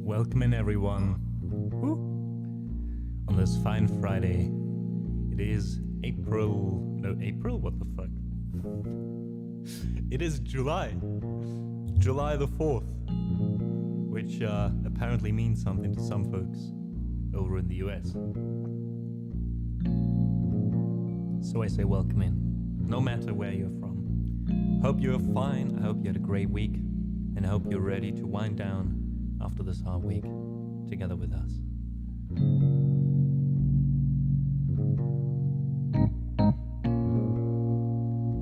Welcome in, everyone. Woo. On this fine Friday. It is April, what the fuck? It is July the 4th, which apparently means something to some folks over in the US. So I say welcome in, no matter where you're from. Hope you're fine, I hope you had a great week, and I hope you're ready to wind down after this hard week together with us.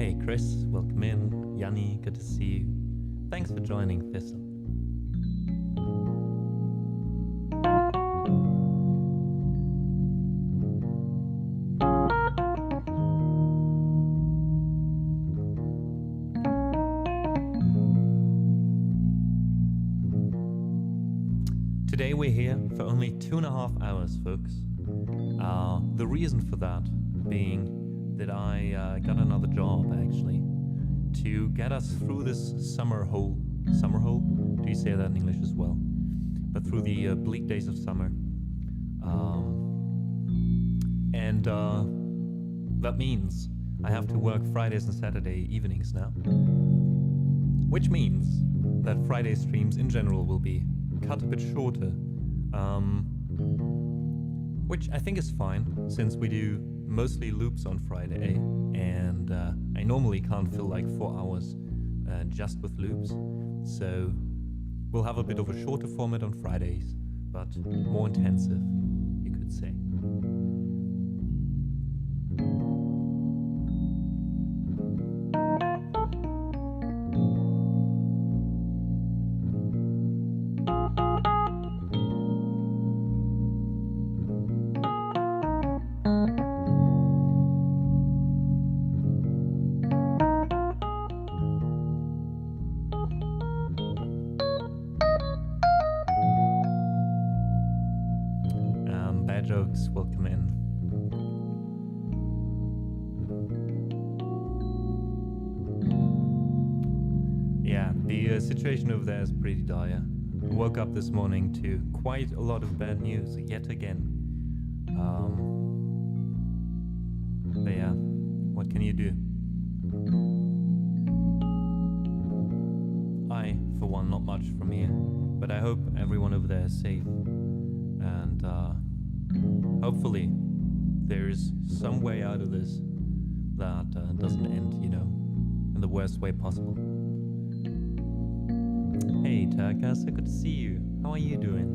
Hey Chris, welcome in. Yanni, good to see you. Thanks for joining Thistle. Today we're here for only 2.5 hours, folks. The reason for that being that I got another job, actually, to get us through this summer hole. Summer hole? Do you say that in English as well? But through the bleak days of summer. That means I have to work Fridays and Saturday evenings now. Which means that Friday streams in general will be cut a bit shorter, which I think is fine, since we do mostly loops on Friday, and I normally can't fill like 4 hours just with loops, so we'll have a bit of a shorter format on Fridays, but more intensive, you could say. Jokes, welcome in. Yeah, the situation over there is pretty dire. I woke up this morning to quite a lot of bad news yet again. But yeah, what can you do? I, for one, not much from here, but I hope everyone over there is safe. And hopefully there's some way out of this that doesn't end, you know, in the worst way possible. Hey Taka, so good to see you. How are you doing?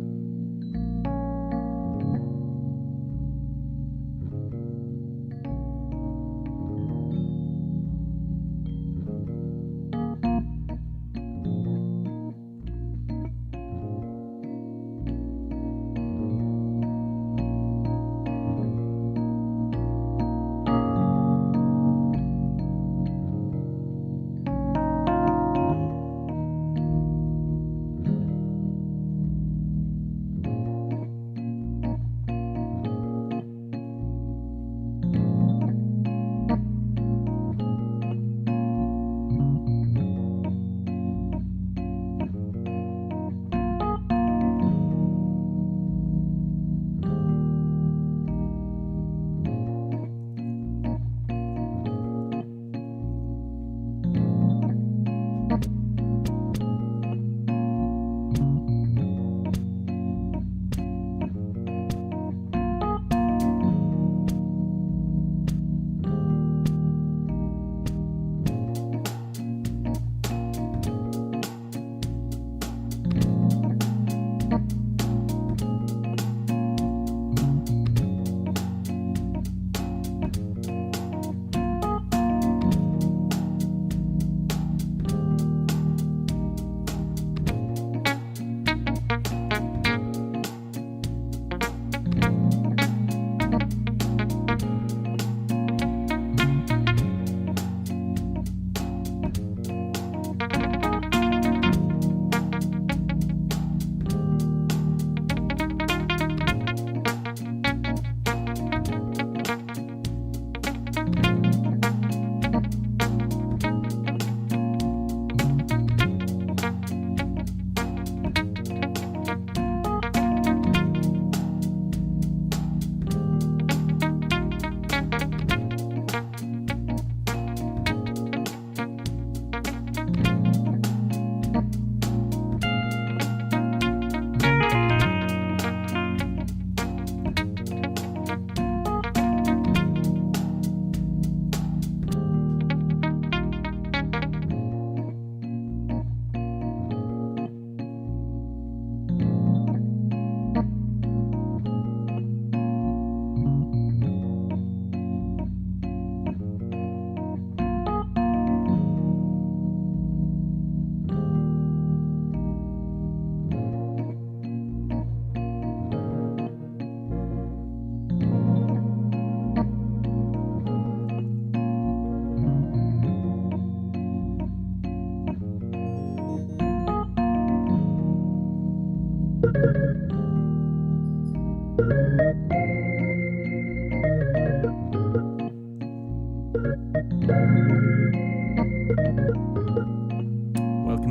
Welcome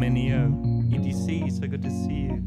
in, Neo. EDC, so good to see you.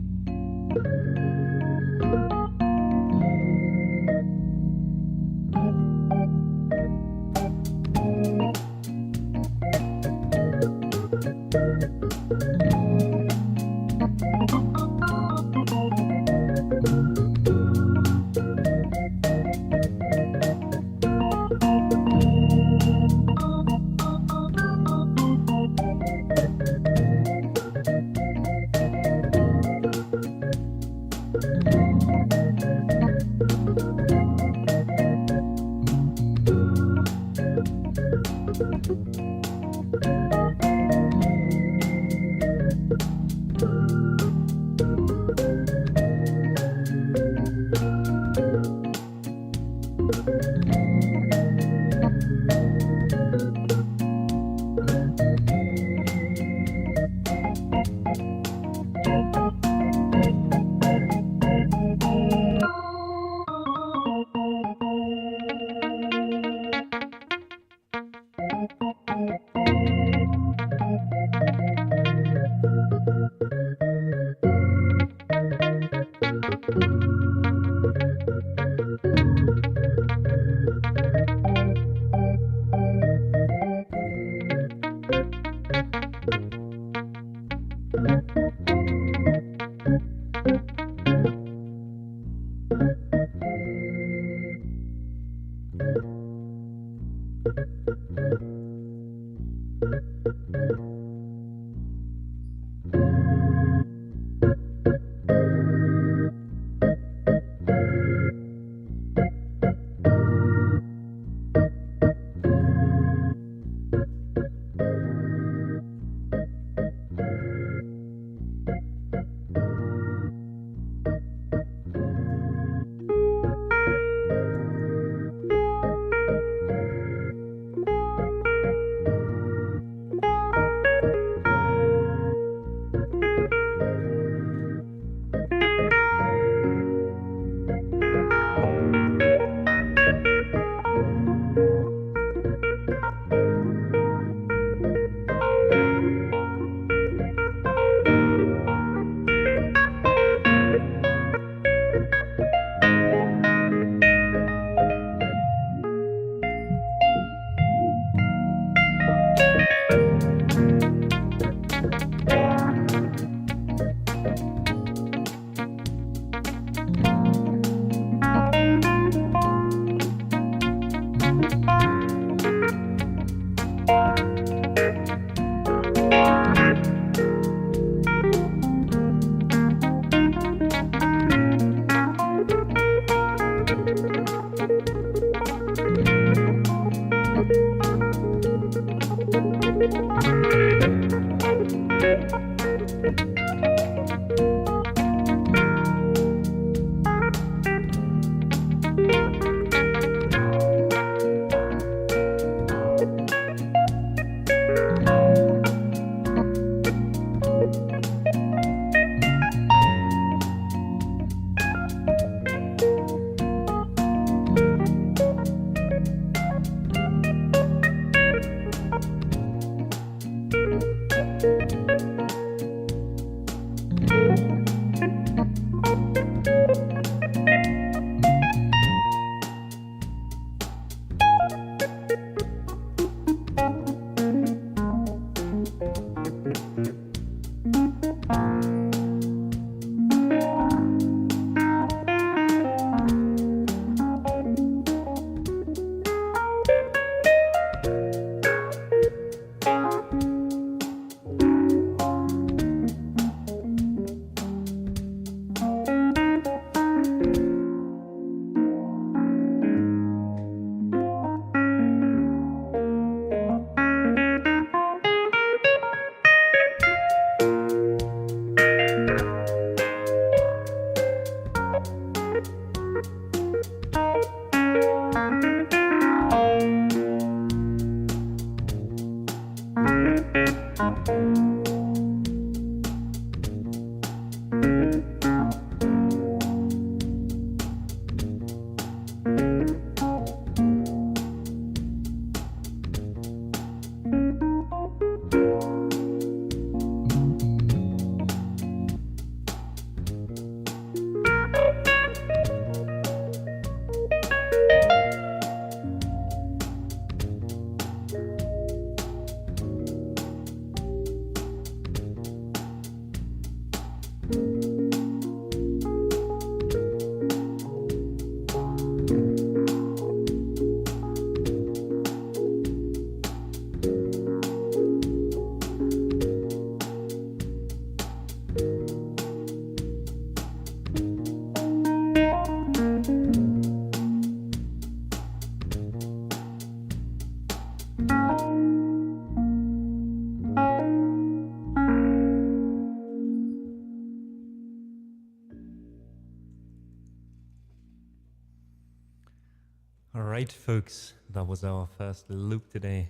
Alright folks, that was our first loop today.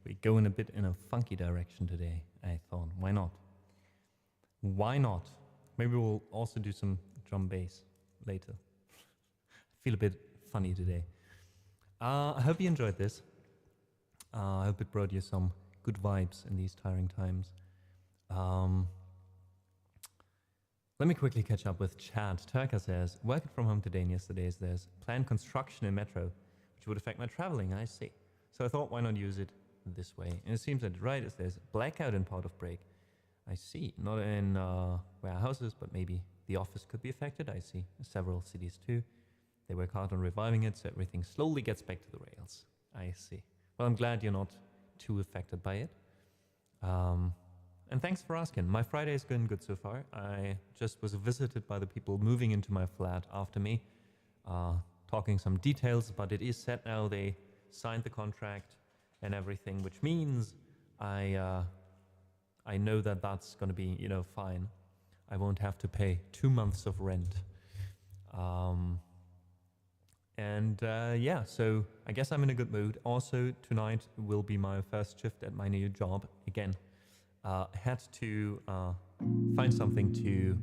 We're going a bit in a funky direction today. I thought, why not? Why not? Maybe we'll also do some drum bass later. I feel a bit funny today. I hope you enjoyed this. I hope it brought you some good vibes in these tiring times. Let me quickly catch up with chat. Turka says, working from home today and yesterday there's planned construction in metro, which would affect my traveling. I see. So I thought, why not use it this way? And it seems that right as there's blackout in part of break. I see. Not in warehouses, but maybe the office could be affected. I see. Several cities too. They work hard on reviving it, so everything slowly gets back to the rails. I see. Well, I'm glad you're not too affected by it. And thanks for asking. My Friday is going good so far. I just was visited by the people moving into my flat after me, talking some details, but it is set now. They signed the contract and everything, which means I know that that's going to be, fine. I won't have to pay 2 months of rent. Yeah, so I guess I'm in a good mood. Also, tonight will be my first shift at my new job. Again, had to find something to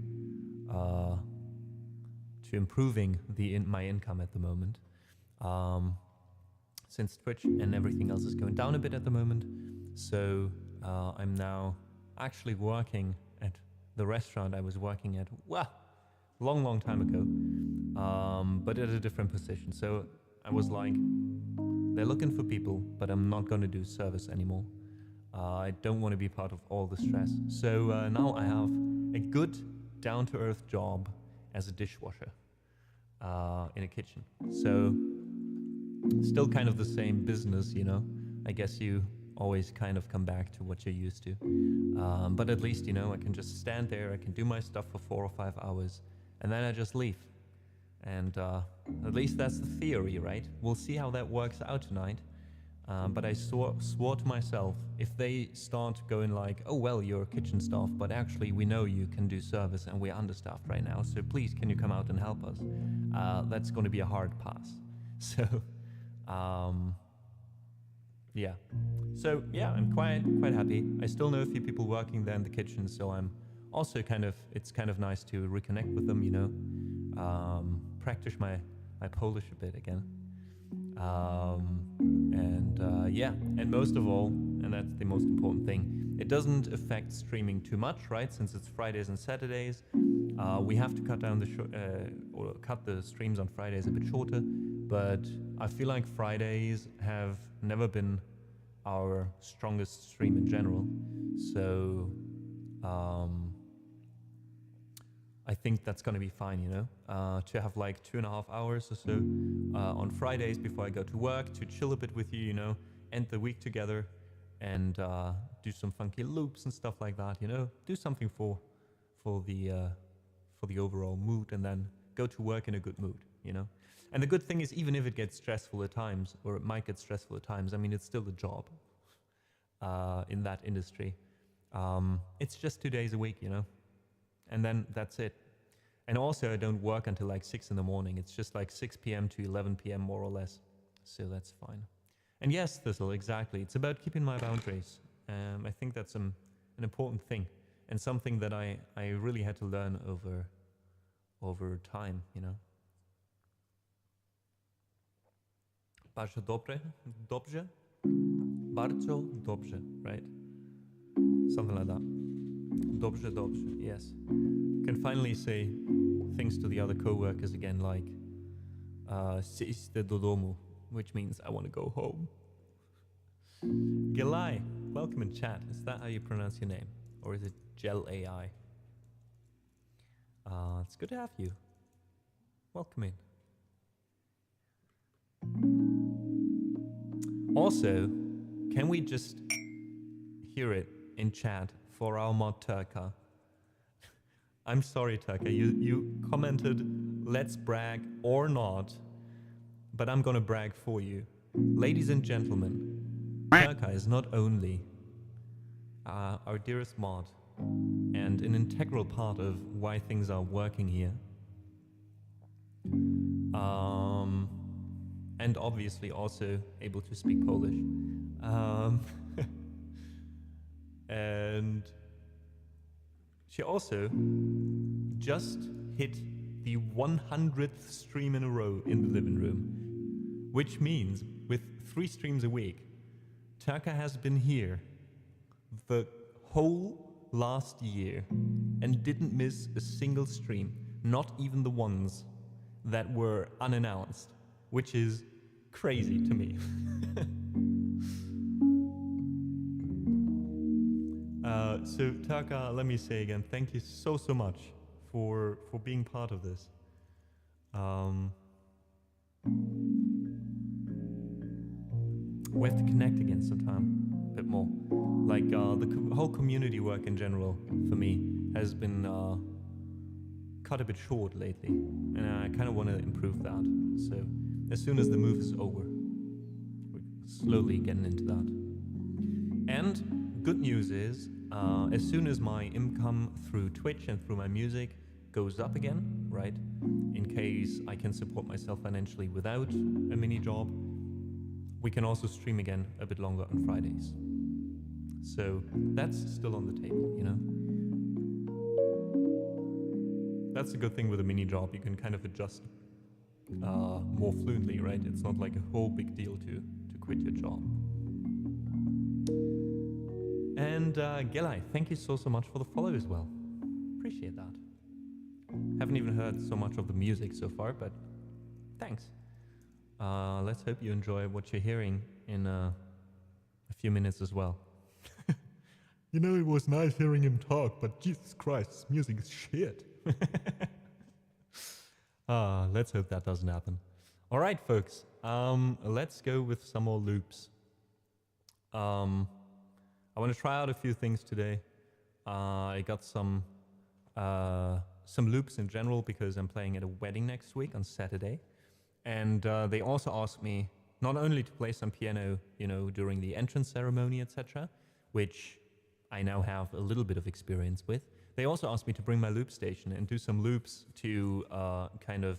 improving my income at the moment. Since Twitch and everything else is going down a bit at the moment. So I'm now actually working at the restaurant I was working at, long time ago, but at a different position. So I was like, they're looking for people, but I'm not going to do service anymore. I don't want to be part of all the stress. So now I have a good down-to-earth job as a dishwasher in a kitchen. So still kind of the same business, I guess you always kind of come back to what you're used to. But at least, I can just stand there, I can do my stuff for 4 or 5 hours, and then I just leave. And at least that's the theory, right? We'll see how that works out tonight. But I swore to myself, if they start going like, oh, well, you're kitchen staff, but actually we know you can do service and we're understaffed right now, so please, can you come out and help us? That's going to be a hard pass. So, yeah. So, yeah, I'm quite happy. I still know a few people working there in the kitchen, so I'm also it's kind of nice to reconnect with them, practice my Polish a bit again. And most of all, and that's the most important thing, it doesn't affect streaming too much, right? Since it's Fridays and Saturdays, we have to cut down or cut the streams on Fridays a bit shorter. But I feel like Fridays have never been our strongest stream in general. So I think that's going to be fine, to have like 2.5 hours or so on Fridays before I go to work, to chill a bit with you, end the week together and do some funky loops and stuff like that, do something for the overall mood, and then go to work in a good mood, And the good thing is, even if it gets stressful at times, or it might get stressful at times, I mean, it's still a job in that industry. It's just 2 days a week, and then that's it. And also, I don't work until like 6 in the morning. It's just like 6 p.m. to 11 p.m. more or less. So that's fine. And yes, Thistle, exactly. It's about keeping my boundaries. I think that's an important thing, and something that I really had to learn over time, Bardzo dobrze? Dobrze? Bardzo dobrze, right? Something like that. Dobrze, dobrze, yes. You can finally say things to the other co-workers again, like "Siiste do domu," which means I want to go home. Gilai, welcome in chat. Is that how you pronounce your name? Or is it Gel AI? It's good to have you. Welcome in. Also, can we just hear it in chat for our mod Turka? I'm sorry, Turka, you commented, let's brag or not, but I'm gonna brag for you. Ladies and gentlemen, Turka is not only our dearest mod and an integral part of why things are working here. and obviously also able to speak Polish. And she also just hit the 100th stream in a row in the living room, which means with 3 streams a week, Taka has been here the whole last year and didn't miss a single stream, not even the ones that were unannounced, which is crazy to me. So Taka, let me say again, thank you so much for being part of this. We have to connect again sometime, a bit more. Like the whole community work in general for me has been cut a bit short lately, and I kind of want to improve that. So as soon as the move is over, we're slowly getting into that. And good news is, as soon as my income through Twitch and through my music goes up again, right, in case I can support myself financially without a mini job, we can also stream again a bit longer on Fridays. So that's still on the table, you know? That's a good thing with a mini job. You can kind of adjust more fluently, right? It's not like a whole big deal to quit your job. And Gelai, thank you so much for the follow as well. Appreciate that. Haven't even heard so much of the music so far, but thanks. Let's hope you enjoy what you're hearing in a few minutes as well. You know, it was nice hearing him talk, but Jesus Christ, his music is shit. Let's hope that doesn't happen. All right, folks, let's go with some more loops. I want to try out a few things today. I got some loops in general because I'm playing at a wedding next week on Saturday. And they also asked me not only to play some piano, you know, during the entrance ceremony, etc., which I now have a little bit of experience with. They also asked me to bring my loop station and do some loops to kind of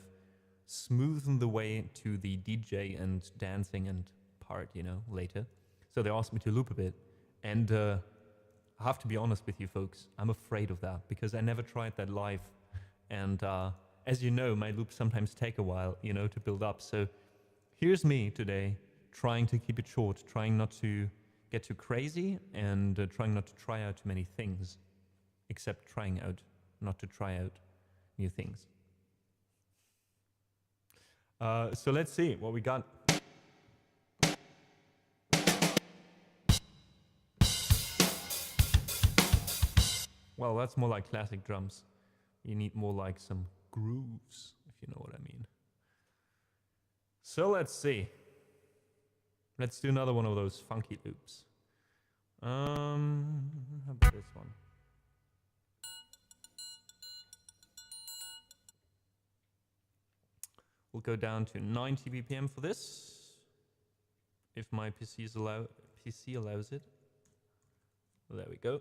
smoothen the way to the DJ and dancing and part, you know, later. So they asked me to loop a bit. And I have to be honest with you folks, I'm afraid of that because I never tried that live. And as you know, my loops sometimes take a while, you know, to build up. So here's me today trying to keep it short, trying not to get too crazy and trying not to try out too many things, except trying out not to try out new things. So let's see what we got. Well, that's more like classic drums. You need more like some grooves, if you know what I mean. So let's see. Let's do another one of those funky loops. How about this one? We'll go down to 90 BPM for this, if my PC allows it. There we go.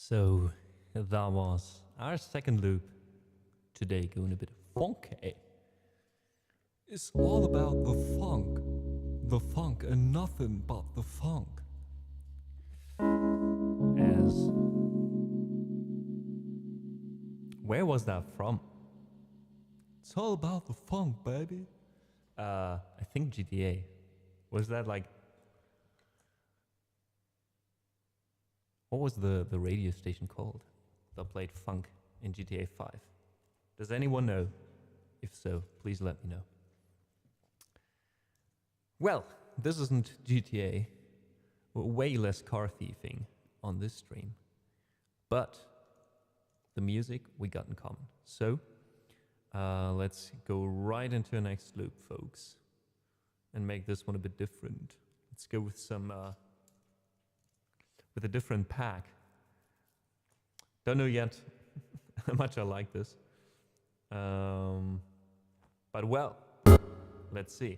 So that was our second loop today, going a bit funky. It's all about the funk and nothing but the funk. As where was that from? It's all about the funk, baby. I think GTA. Was that like? What was the radio station called that played funk in GTA 5? Does anyone know? If so, please let me know. Well, this isn't GTA. Way less car thieving on this stream. But the music we got in common. So, let's go right into the next loop, folks. And make this one a bit different. Let's go with some... with a different pack. Don't know yet how much I like this. But well, let's see.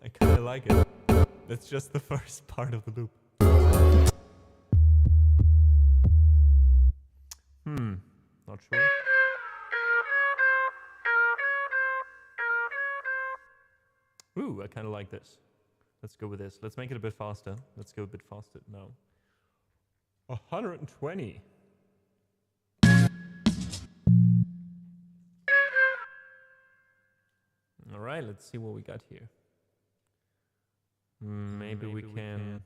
I kinda like it. That's just the first part of the loop. Not sure. Ooh, I kind of like this. Let's go with this. Let's make it a bit faster. Let's go a bit faster now. 120. All right, let's see what we got here. Maybe we can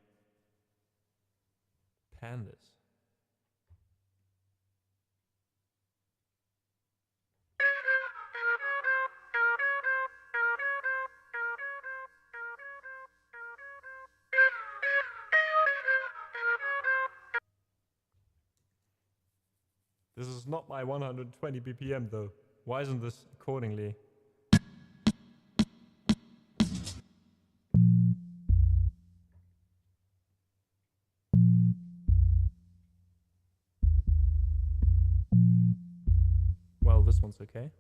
pan this. This is not my 120 BPM though. Why isn't this accordingly? Well, this one's okay.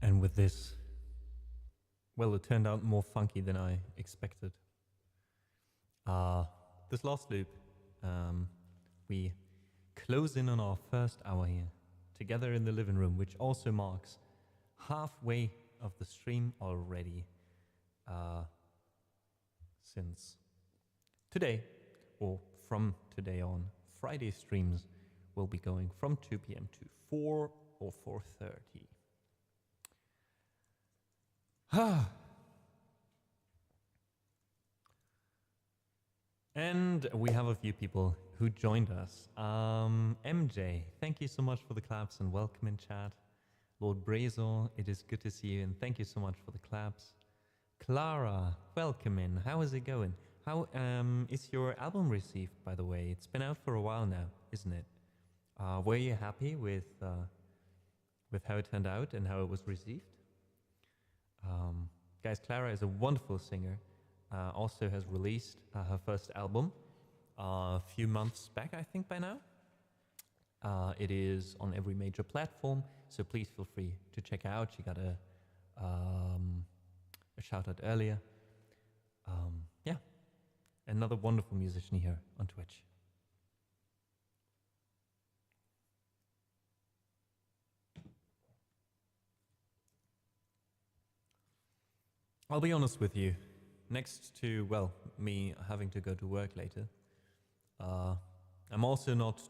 And with this, well, it turned out more funky than I expected. This last loop, we close in on our first hour here, together in the living room, which also marks halfway of the stream already. Since today, or from today on, Friday streams will be going from 2 p.m. to 4 or 4:30. And we have a few people who joined us. MJ, thank you so much for the claps and welcome in chat. Lord Brazel, it is good to see you and thank you so much for the claps. Clara, welcome in. How is it going? How is your album received, by the way? It's been out for a while now, isn't it? Were you happy with how it turned out and how it was received? Guys, Clara is a wonderful singer. Also has released her first album a few months back, I think by now. It is on every major platform, so please feel free to check out. She got a shout out earlier. Yeah, another wonderful musician here on Twitch. I'll be honest with you. Next to, well, me having to go to work later, I'm also not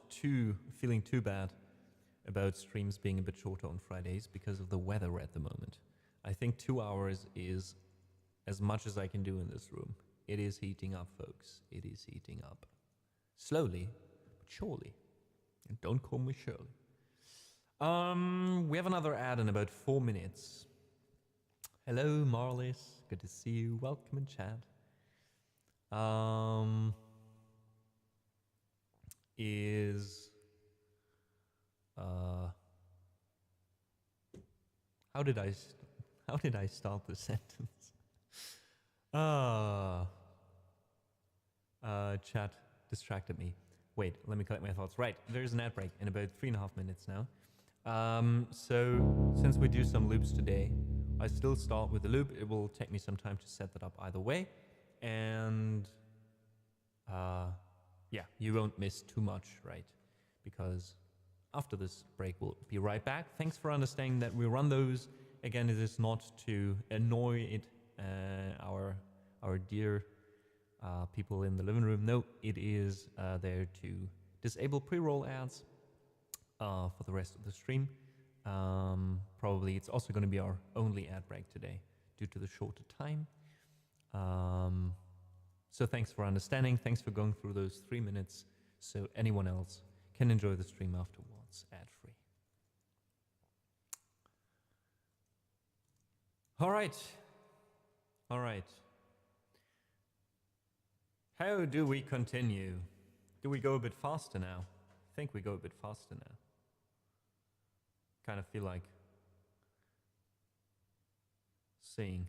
feeling too bad about streams being a bit shorter on Fridays because of the weather at the moment. I think 2 hours is as much as I can do in this room. It is heating up, folks. It is heating up. Slowly, but surely. And don't call me Shirley. We have another ad in about 4 minutes. Hello, Marlis. Good to see you. Welcome in chat. How did I start the sentence? Chat distracted me. Wait, let me collect my thoughts. Right, there's an ad break in about 3.5 minutes now. So since we do some loops today, I still start with the loop. It will take me some time to set that up either way. And yeah, you won't miss too much, right? Because after this break, we'll be right back. Thanks for understanding that we run those. Again, it is not to annoy our dear people in the living room. No, it is there to disable pre-roll ads for the rest of the stream. Probably it's also going to be our only ad break today due to the shorter time. So thanks for understanding. Thanks for going through those 3 minutes so anyone else can enjoy the stream afterwards ad-free. All right. All right. How do we continue? Do we go a bit faster now? I think we go a bit faster now. Kind of feel like seeing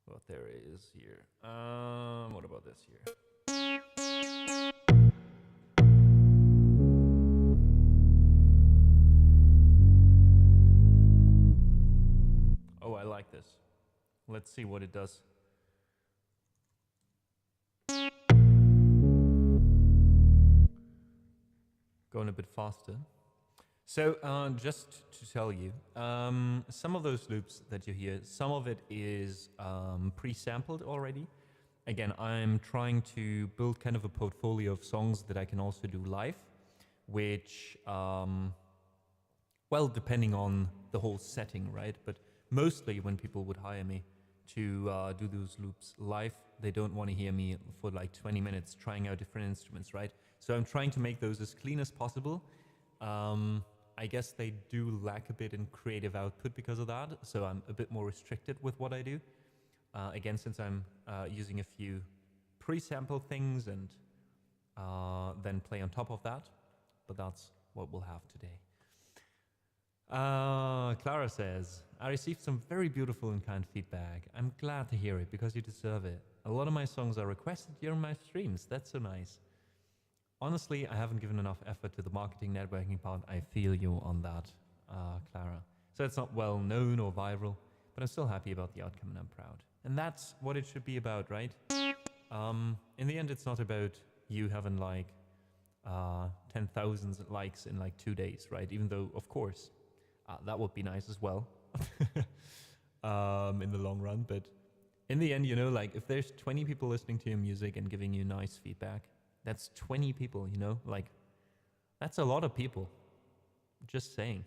what there is here. What about this here? Oh, I like this. Let's see what it does. Going a bit faster. So just to tell you, some of those loops that you hear, some of it is pre-sampled already. Again, I'm trying to build kind of a portfolio of songs that I can also do live, which, well, depending on the whole setting, right? But mostly when people would hire me to do those loops live, they don't want to hear me for like 20 minutes trying out different instruments, right? So I'm trying to make those as clean as possible. I guess they do lack a bit in creative output because of that, so I'm a bit more restricted with what I do. Again, since I'm using a few pre-sample things and then play on top of that, but that's what we'll have today. Clara says, I received some very beautiful and kind feedback. I'm glad to hear it because you deserve it. A lot of my songs are requested during my streams. That's so nice. Honestly, I haven't given enough effort to the marketing networking part. I feel you on that, Clara. So it's not well known or viral, but I'm still happy about the outcome and I'm proud. And that's what it should be about, right? In the end, it's not about you having like 10,000 likes in like 2 days, right? Even though, of course, that would be nice as well in the long run. But in the end, you know, like if there's 20 people listening to your music and giving you nice feedback, that's 20 people, you know, like that's a lot of people. Just saying.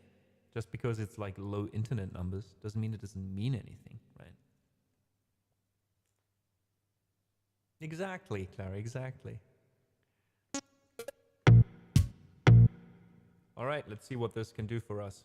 Just because it's like low internet numbers doesn't mean it doesn't mean anything, right? Exactly, Clara, exactly. All right, let's see what this can do for us.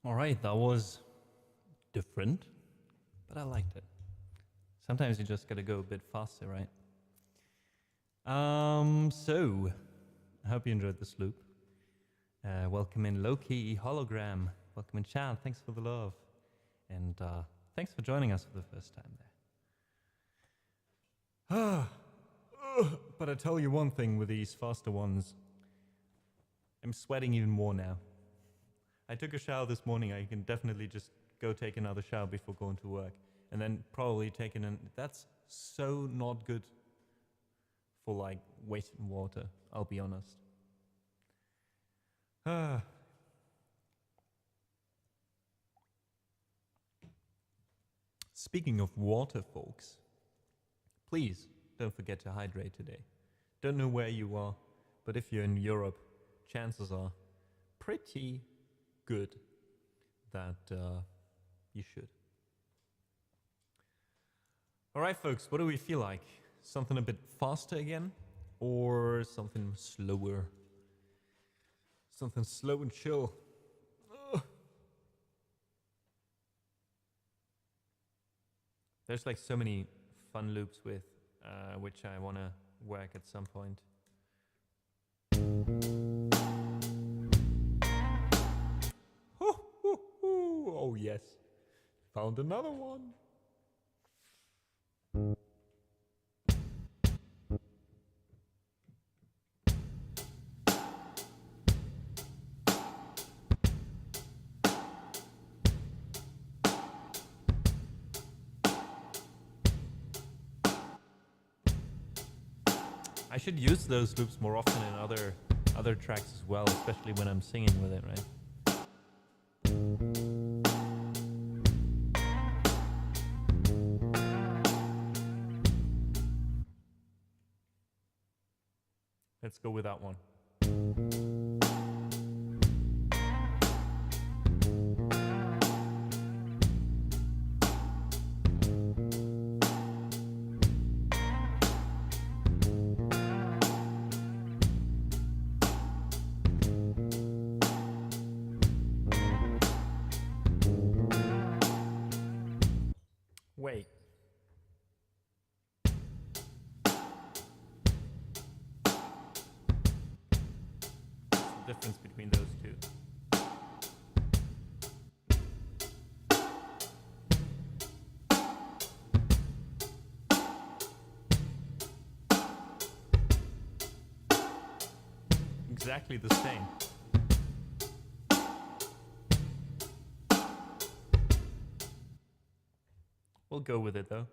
All right, that was different, but I liked it. Sometimes you just gotta go a bit faster, right? So I hope you enjoyed this loop. Welcome in Loki, Hologram. Welcome in chat. Thanks for the love, and thanks for joining us for the first time there. But I tell you one thing with these faster ones, I'm sweating even more now. I took a shower this morning. I can definitely just go take another shower before going to work. And then probably taking an... That's so not good for, like, wasting water, I'll be honest. Speaking of water, folks, please don't forget to hydrate today. Don't know where you are, but if you're in Europe, chances are pretty good that you should. All right, folks, what do we feel like? Something a bit faster again, or something slower? Something slow and chill. Ugh. There's like so many fun loops with which I want to work at some point. Oh yes, found another one. I should use those loops more often in other tracks as well, especially when I'm singing with it, right? Let's go with that one. Wait. What's the difference between those two? Exactly the same. We'll go with it though.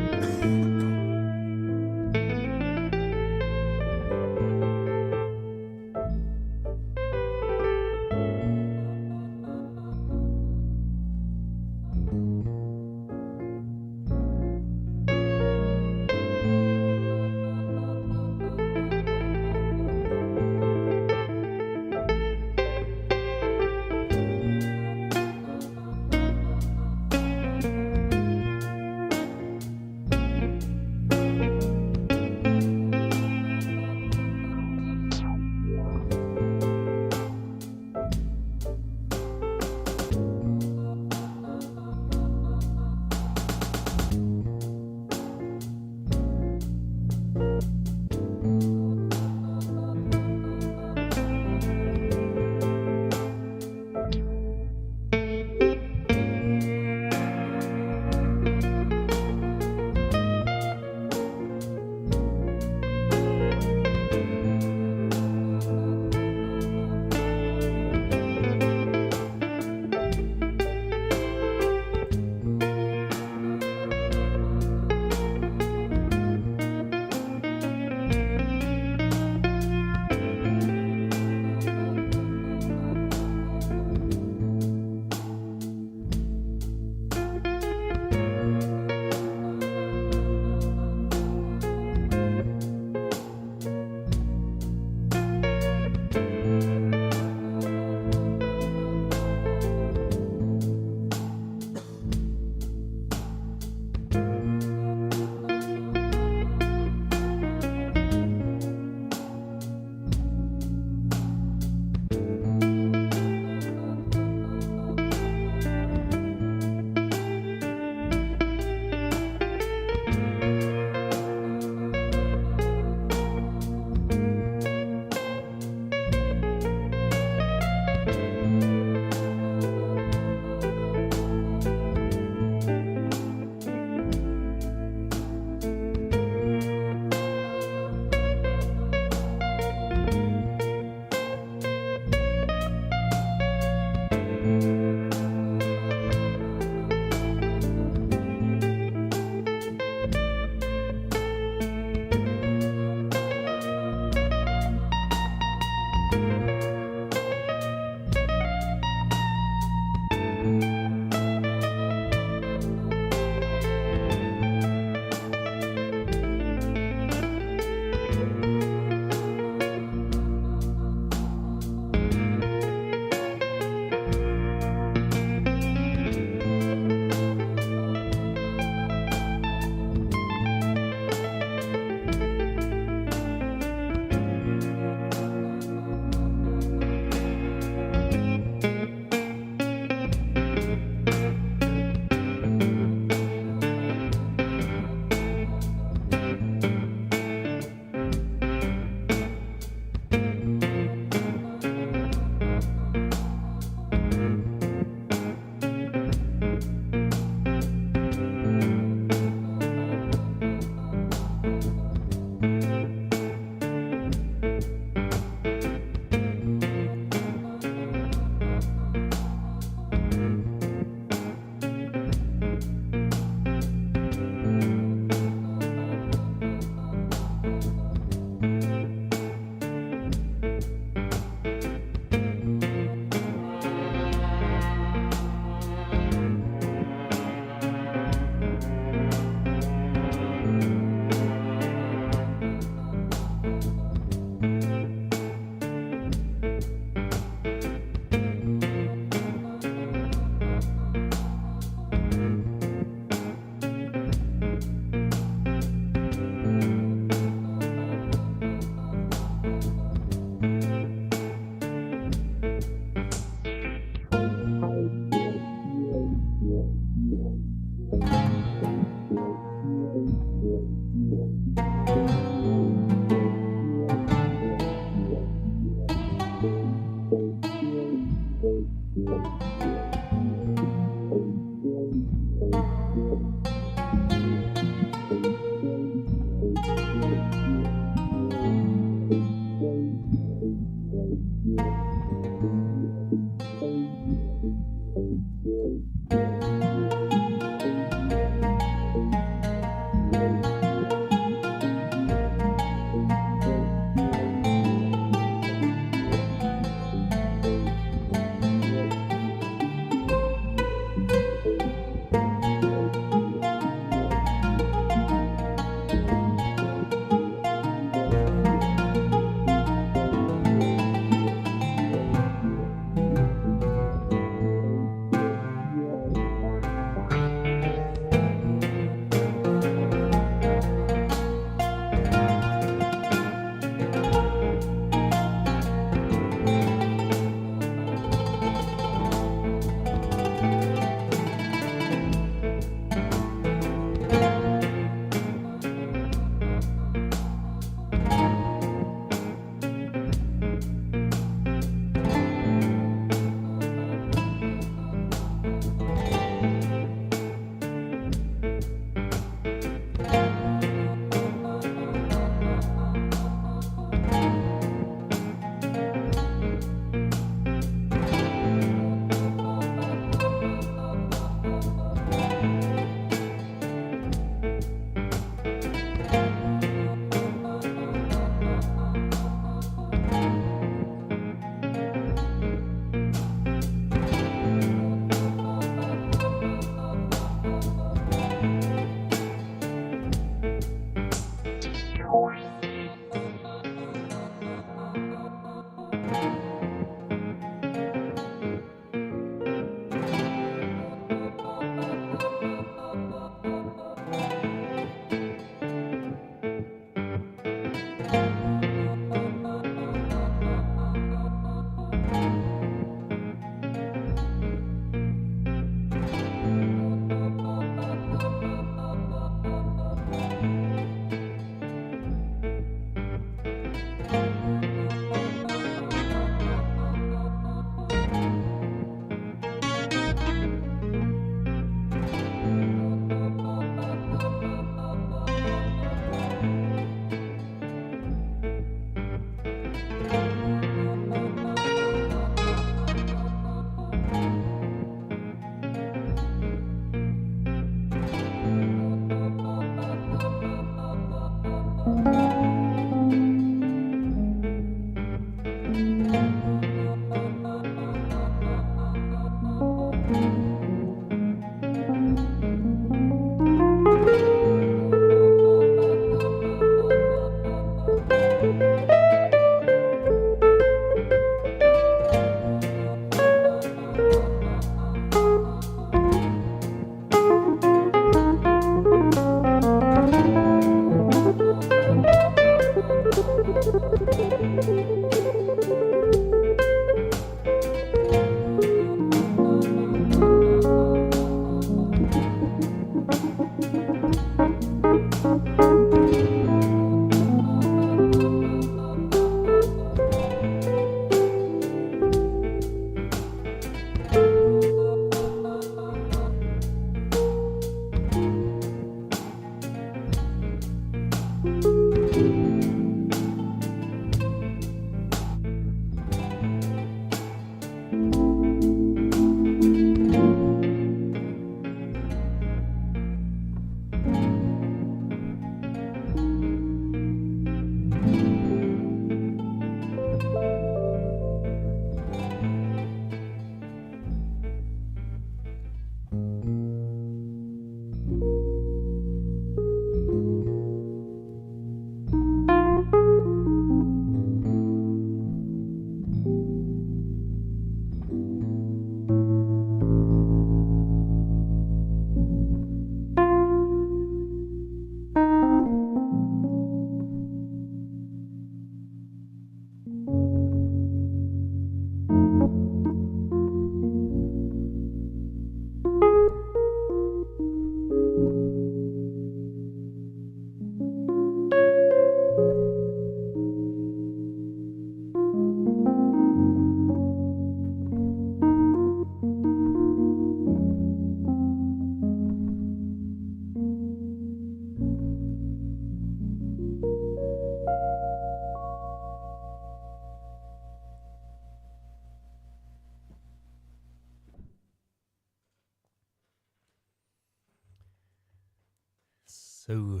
So,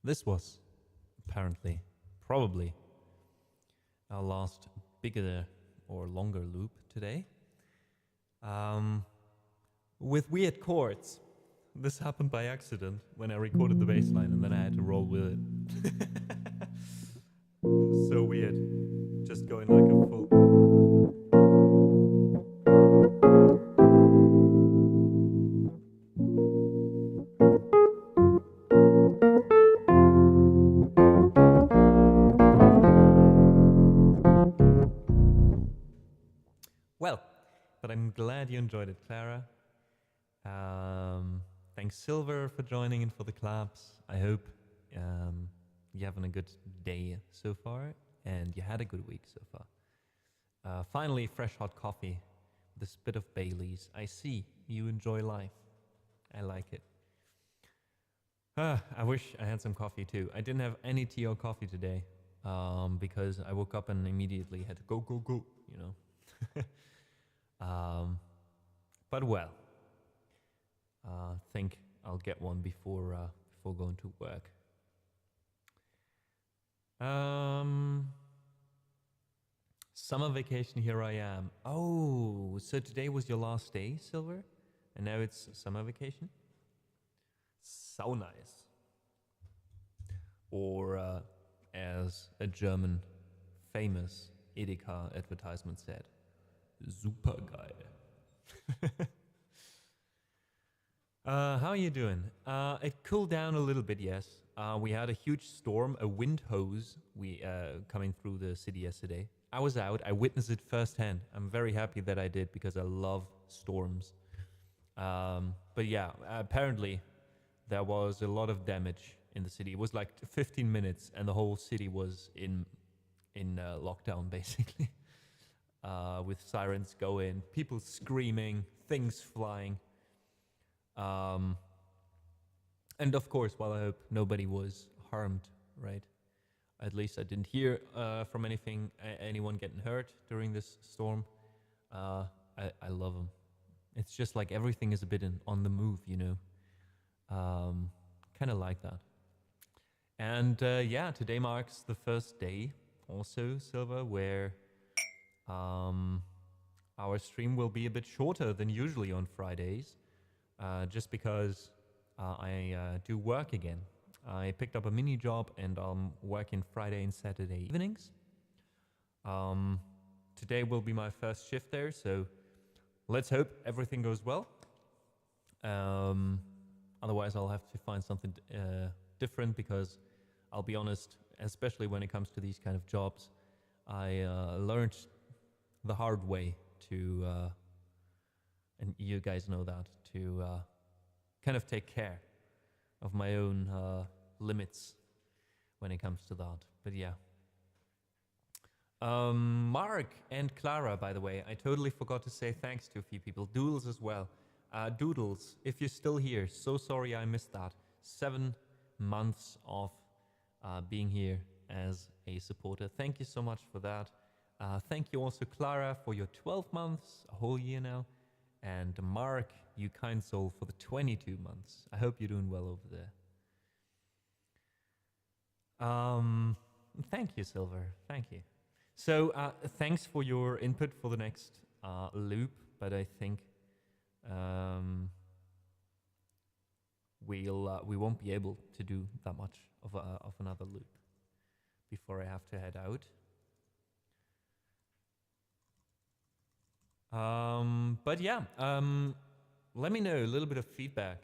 this was apparently, probably, our last bigger or longer loop today. With weird chords. This happened by accident when I recorded the bass line and then I had to roll with it. So weird. Just going like a full... Well, but I'm glad you enjoyed it, Clara. Thanks, Silver, for joining in for the claps. I hope you're having a good day so far, and you had a good week so far. Finally, fresh hot coffee, this bit of Bailey's. I see you enjoy life. I like it. I wish I had some coffee too. I didn't have any tea or coffee today because I woke up and immediately had to go, you know. But well, think I'll get one before going to work. Summer vacation, here I am. Oh, so today was your last day, Silver? And now it's summer vacation? So nice. Or as a German famous Edeka advertisement said, super geil. How are you doing? It cooled down a little bit, yes. We had a huge storm, a wind hose coming through the city yesterday. I was out, I witnessed it firsthand. I'm very happy that I did because I love storms. But yeah, apparently there was a lot of damage in the city. It was like 15 minutes and the whole city was in lockdown, basically. With sirens going, people screaming, things flying. And of course, while I hope nobody was harmed, right? At least I didn't hear from anyone getting hurt during this storm. I love them. It's just like everything is a bit on the move, you know. Kind of like that. And yeah, today marks the first day also, Silver, where our stream will be a bit shorter than usually on Fridays, just because I do work again. I picked up a mini job and I'm working Friday and Saturday evenings. Today will be my first shift there, so let's hope everything goes well. Otherwise, I'll have to find something different because I'll be honest, especially when it comes to these kind of jobs, I learned the hard way to, and you guys know that, to kind of take care of my own limits when it comes to that. But yeah. Mark and Clara, by the way, I totally forgot to say thanks to a few people. Doodles as well. Doodles, if you're still here, so sorry I missed that. 7 months of being here as a supporter. Thank you so much for that. Thank you also, Clara, for your 12 months, a whole year now. And Mark, you kind soul, for the 22 months. I hope you're doing well over there. Thank you, Silver. Thank you. So thanks for your input for the next loop, but I think we won't be able to do that much of another loop before I have to head out. But yeah, let me know a little bit of feedback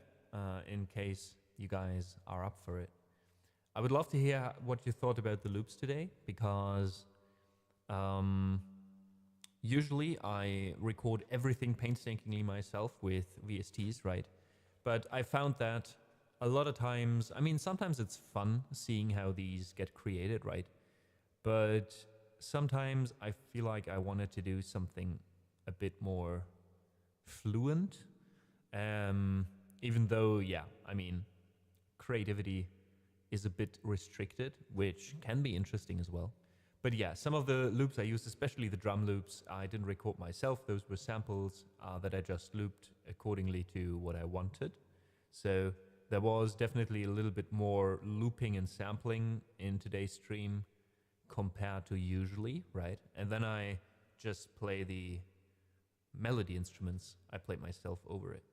in case you guys are up for it. I would love to hear what you thought about the loops today, because usually I record everything painstakingly myself with VSTs, right? But I found that a lot of times, I mean, sometimes it's fun seeing how these get created, right? But sometimes I feel like I wanted to do something a bit more fluent, even though, yeah, I mean, creativity is a bit restricted, which can be interesting as well. But yeah, some of the loops I used, especially the drum loops, I didn't record myself. Those were samples that I just looped accordingly to what I wanted. So there was definitely a little bit more looping and sampling in today's stream compared to usually, right? And then I just play the melody instruments. I played myself over it.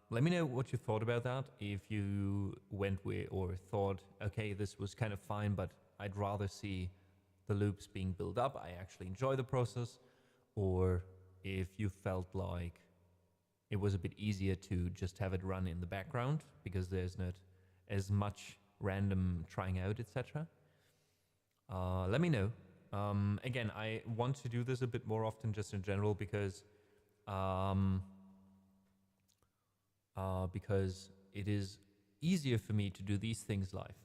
Let me know what you thought about that. If you went with or thought, okay, this was kind of fine, but I'd rather see the loops being built up. I actually enjoy the process. Or if you felt like it was a bit easier to just have it run in the background because there's not as much random trying out, etc. Let me know. Again, I want to do this a bit more often just in general because it is easier for me to do these things live,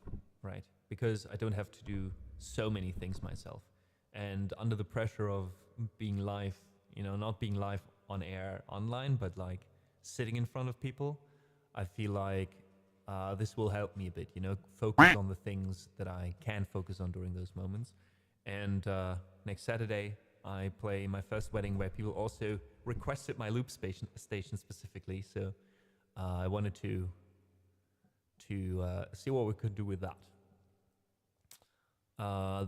right? Because I don't have to do so many things myself. And under the pressure of being live, you know, not being live on air online, but like sitting in front of people, I feel like this will help me a bit, you know, focus on the things that I can focus on during those moments. And next Saturday, I play my first wedding where people also requested my loop station specifically. So I wanted to see what we could do with that.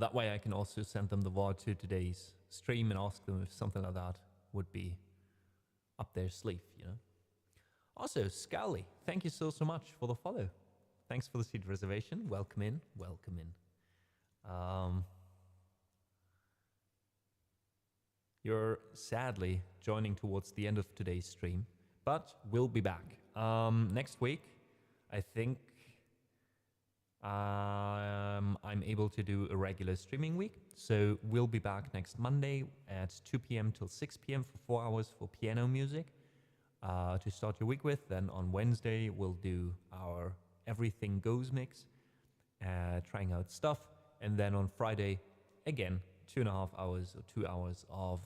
That way I can also send them the VOD to today's stream and ask them if something like that would be up their sleeve, you know. Also, Scally, thank you so much for the follow. Thanks for the seat reservation. Welcome in, welcome in. You're sadly joining towards the end of today's stream, but we'll be back. Next week, I think I'm able to do a regular streaming week. So we'll be back next Monday at 2 p.m. till 6 p.m. for 4 hours for piano music to start your week with. Then on Wednesday, we'll do our Everything Goes mix, trying out stuff. And then on Friday, again, 2.5 hours or 2 hours of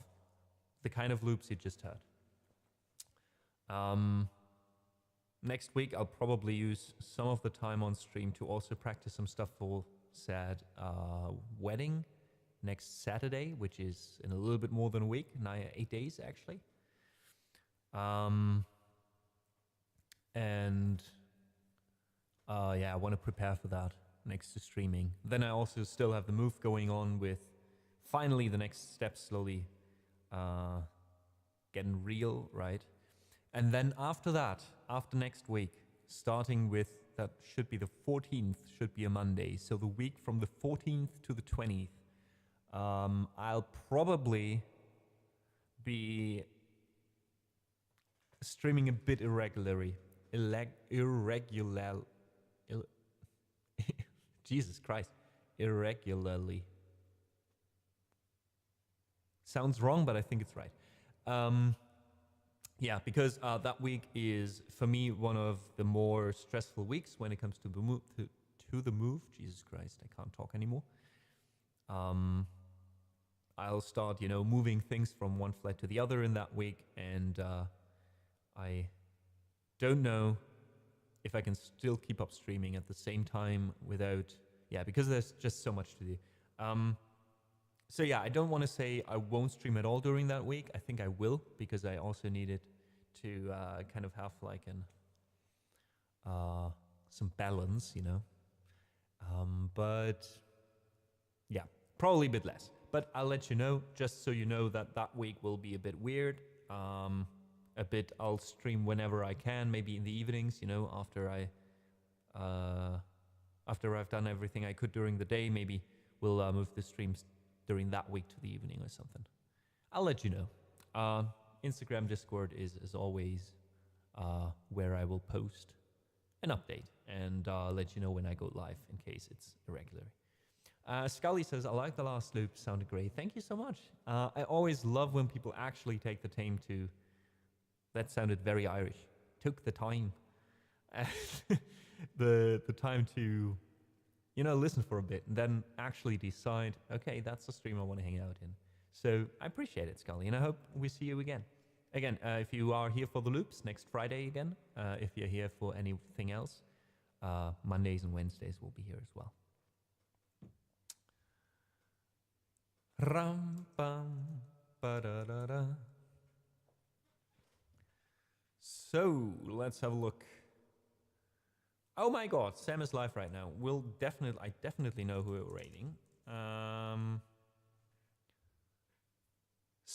the kind of loops you just heard. Next week, I'll probably use some of the time on stream to also practice some stuff for said wedding next Saturday, which is in a little bit more than a week, 8 days actually. Yeah, I want to prepare for that next to streaming. Then I also still have the move going on with finally the next step slowly getting real, right? And then after that, after next week, starting with, that should be the 14th, should be a Monday. So the week from the 14th to the 20th, I'll probably be streaming a bit irregularly. Jesus Christ, irregularly. Sounds wrong, but I think it's right. Yeah, because that week is, for me, one of the more stressful weeks when it comes to the move. Jesus Christ, I can't talk anymore. I'll start, you know, moving things from one flat to the other in that week, and I don't know if I can still keep up streaming at the same time without, yeah, because there's just so much to do. So yeah, I don't want to say I won't stream at all during that week. I think I will, because I also needed to kind of have like some balance, you know. But yeah, probably a bit less. But I'll let you know, just so you know that that week will be a bit weird. I'll stream whenever I can, maybe in the evenings, you know, after I've done everything I could during the day. Maybe we'll move the streams during that week to the evening or something. I'll let you know. Instagram, Discord is, as always, where I will post an update and let you know when I go live in case it's irregular. Scully says, I like the last loop, sounded great. Thank you so much. I always love when people actually take the time to, that sounded very Irish, took the time, the time to, you know, listen for a bit and then actually decide, okay, that's the stream I want to hang out in. So I appreciate it, Scully, and I hope we see you again. Again, if you are here for the loops, next Friday again. If you're here for anything else, Mondays and Wednesdays will be here as well. Ram, bam, ba, da, da, da. So let's have a look. Oh my God, Sam is live right now. I definitely know who we're rating.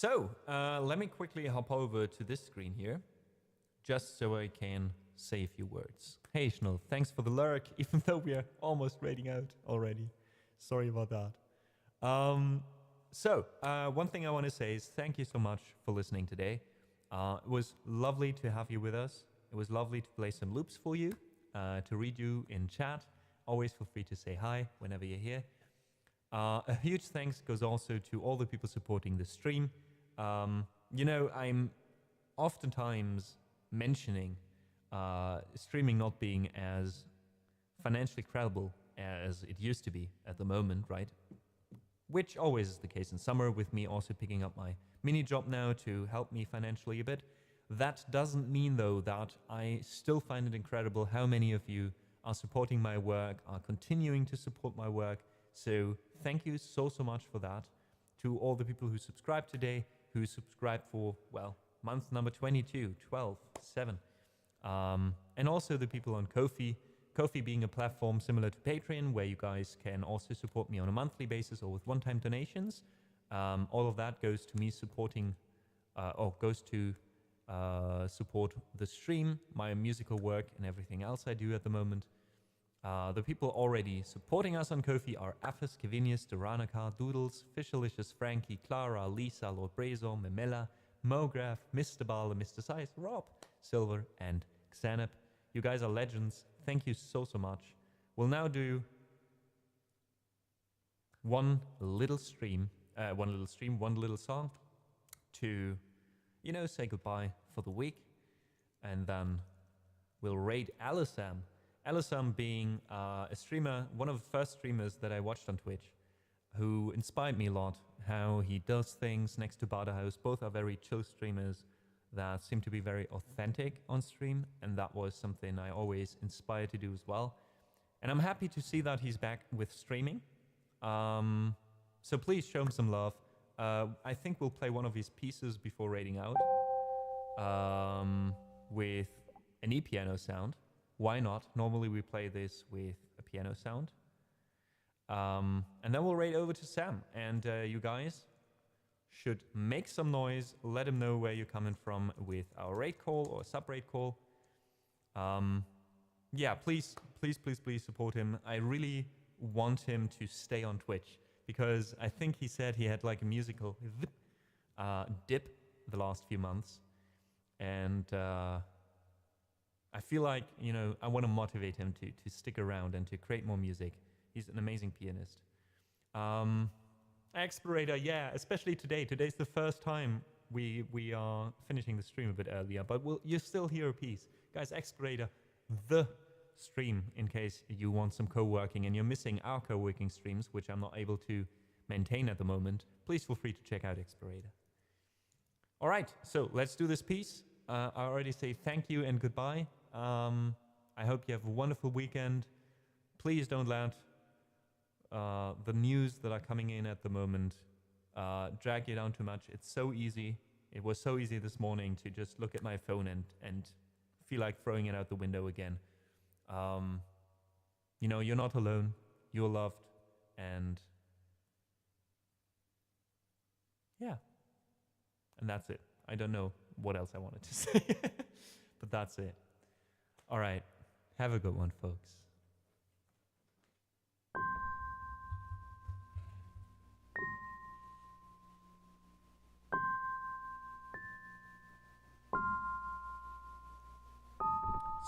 Let me quickly hop over to this screen here, just so I can say a few words. Hey Schnell, thanks for the lurk, even though we are almost rating out already. Sorry about that. One thing I want to say is thank you so much for listening today. It was lovely to have you with us. It was lovely to play some loops for you, to read you in chat. Always feel free to say hi whenever you're here. A huge thanks goes also to all the people supporting the stream. You know, I'm oftentimes mentioning streaming not being as financially credible as it used to be at the moment, right? Which always is the case in summer, with me also picking up my mini job now to help me financially a bit. That doesn't mean, though, that I still find it incredible how many of you are supporting my work, are continuing to support my work. So thank you so much for that. To all the people who subscribed today, who subscribed for, well, month number 22, 12, 7. And also the people on Ko-fi. Ko-fi being a platform similar to Patreon, where you guys can also support me on a monthly basis or with one-time donations. All of that goes to me supporting, support the stream, my musical work, and everything else I do at the moment. The people already supporting us on Ko-fi are Aphis, Kevinius, Duranaka, Doodles, Fishalicious, Frankie, Clara, Lisa, Lord Brazo, Memela, Mograph, Mr. Bala, Mr. Size, Rob, Silver, and Xanep. You guys are legends. Thank you so much. We'll now do one little song to, you know, say goodbye for the week. And then we'll raid Alisam. Alisam being a streamer, one of the first streamers that I watched on Twitch, who inspired me a lot. How he does things next to Barterhouse. Both are very chill streamers that seem to be very authentic on stream, and that was something I always inspired to do as well. And I'm happy to see that he's back with streaming. So please show him some love. I think we'll play one of his pieces before raiding out with an e-piano sound. Why not? Normally we play this with a piano sound. And then we'll raid over to Sam. And you guys should make some noise. Let him know where you're coming from with our raid call or sub-raid call. Yeah, please support him. I really want him to stay on Twitch, because I think he said he had like a musical dip the last few months. And I feel like, you know, I want to motivate him to stick around and to create more music. He's an amazing pianist. Explorator, yeah, especially today. Today's the first time we are finishing the stream a bit earlier, but you still hear a piece. Guys, Explorator, the stream, in case you want some co-working and you're missing our co-working streams, which I'm not able to maintain at the moment, please feel free to check out Explorator. All right, so let's do this piece. I already say thank you and goodbye. I hope you have a wonderful weekend. Please don't let the news that are coming in at the moment drag you down too much. It's so easy. It was so easy this morning to just look at my phone and feel like throwing it out the window again. You know, you're not alone. You're loved. And yeah. And that's it. I don't know what else I wanted to say. But that's it. All right. Have a good one, folks.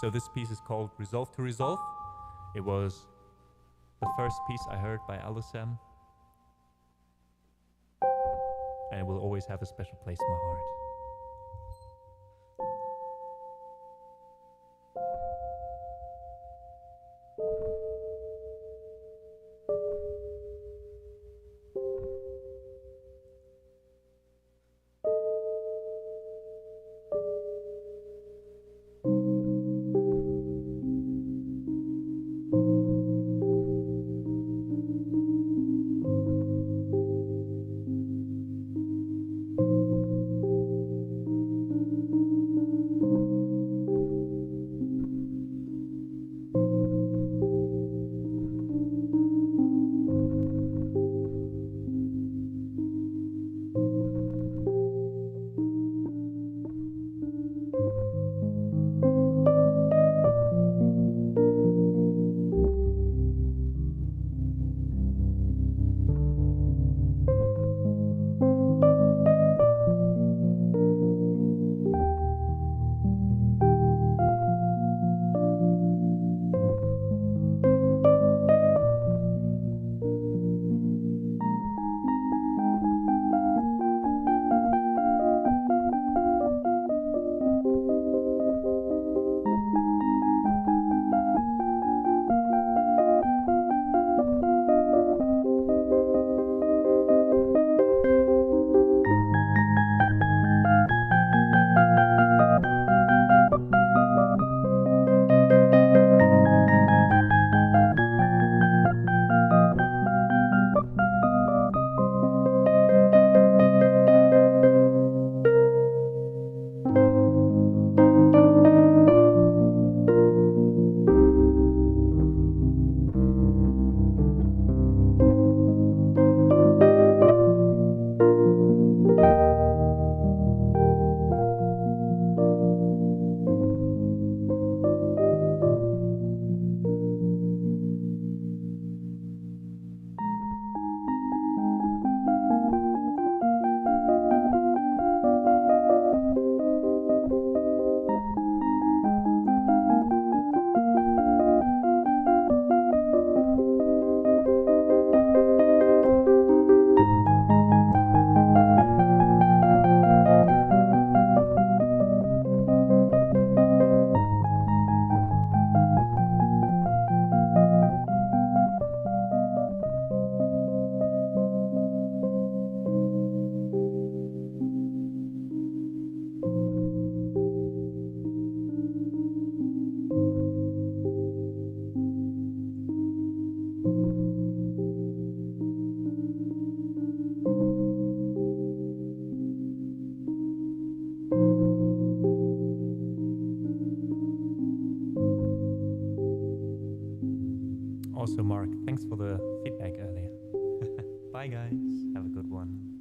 So this piece is called Resolve to Resolve. It was the first piece I heard by Alisam, and it will always have a special place in my heart. Also, Mark, thanks for the feedback earlier. Bye, guys. Have a good one.